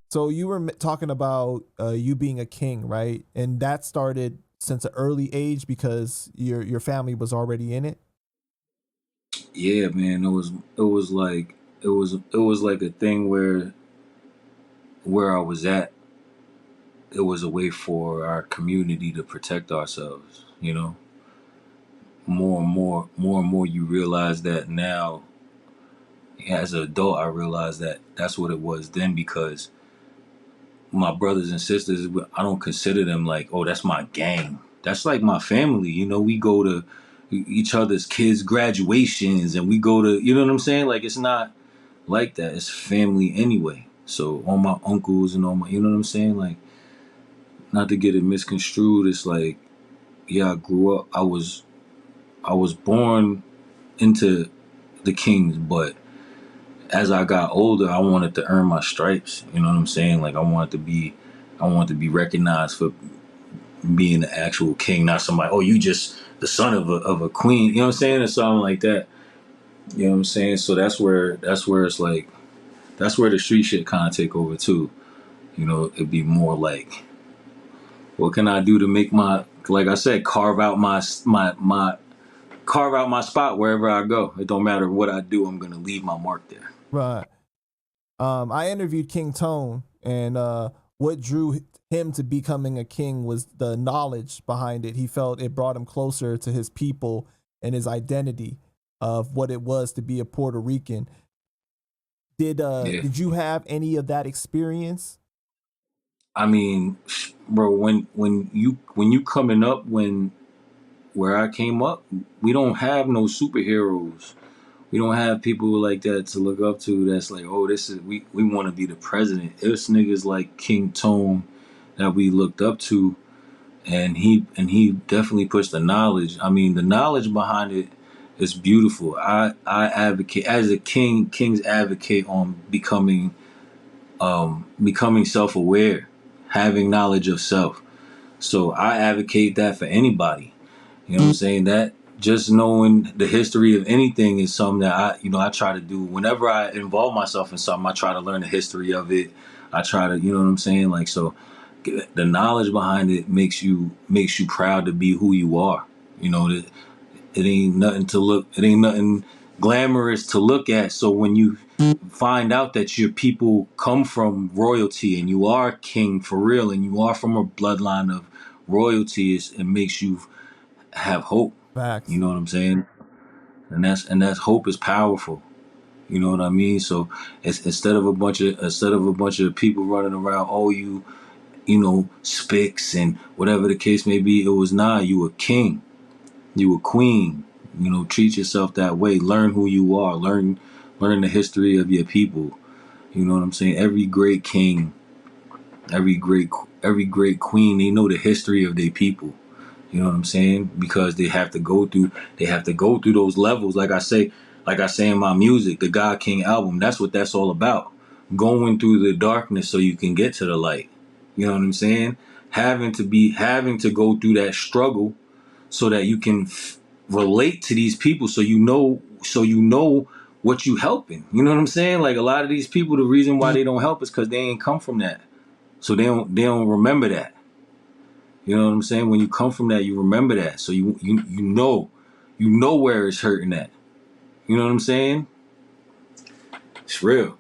So you were talking about you being a king, right? And that started since an early age because your family was already in it. Yeah, man, it was like a thing where I was at, it was a way for our community to protect ourselves, more and more you realize that now. As an adult, I realize that that's what it was then, because my brothers and sisters, I don't consider them like, oh, that's my gang. That's like my family. We go to each other's kids' graduations, and we go to, you know what I'm saying? Like, it's not like that. It's family anyway. So all my uncles and all my, you know what I'm saying? Like, not to get it misconstrued, it's like, yeah, I grew up. I was born into the Kings, but as I got older, I wanted to earn my stripes. You know what I'm saying? Like, I wanted to be recognized for being an actual king, not somebody. Oh, you just the son of a queen. You know what I'm saying, or something like that. You know what I'm saying? So that's where it's like, that's where the street shit kind of take over too. It'd be more like, what can I do to make my, like I said, carve out my spot wherever I go. It don't matter what I do. I'm gonna leave my mark there. Right. I interviewed King Tone, and what drew him to becoming a king was the knowledge behind it. He felt it brought him closer to his people and his identity of what it was to be a Puerto Rican. Yeah. Did you have any of that experience? I mean, bro, when you coming up, when where I came up, we don't have no superheroes. We don't have people like that to look up to. That's like, oh, this is we want to be the president. It's niggas like King Tone that we looked up to, and he definitely pushed the knowledge. I mean, the knowledge behind it is beautiful. I advocate as a king. Kings advocate on becoming self aware, having knowledge of self. So I advocate that for anybody. You know what I'm saying? That just knowing the history of anything is something that I try to do whenever I involve myself in something. I try to learn the history of it. I try to, you know what I'm saying? Like, so the knowledge behind it makes you proud to be who you are. That it ain't nothing glamorous to look at. So when you find out that your people come from royalty and you are king for real and you are from a bloodline of royalty, it makes you have hope. You Facts. know what I'm saying? And that's hope is powerful. You know what I mean? So it's instead of a bunch of people running around, oh, spics and whatever the case may be, it was, nah, you a king, you a queen. Treat yourself that way. Learn who you are. Learn the history of your people. You know what I'm saying? Every great king, every great every great queen, they know the history of their people. You know what I'm saying? Because they have to go through those levels. Like I say in my music, the God King album, that's what that's all about. Going through the darkness so you can get to the light. You know what I'm saying? Having to go through that struggle so that you can relate to these people, so you know what you helping. You know what I'm saying? Like, a lot of these people, the reason why they don't help is because they ain't come from that. So they don't remember that. You know what I'm saying? When you come from that, you remember that. So you know where it's hurting at. You know what I'm saying? It's real.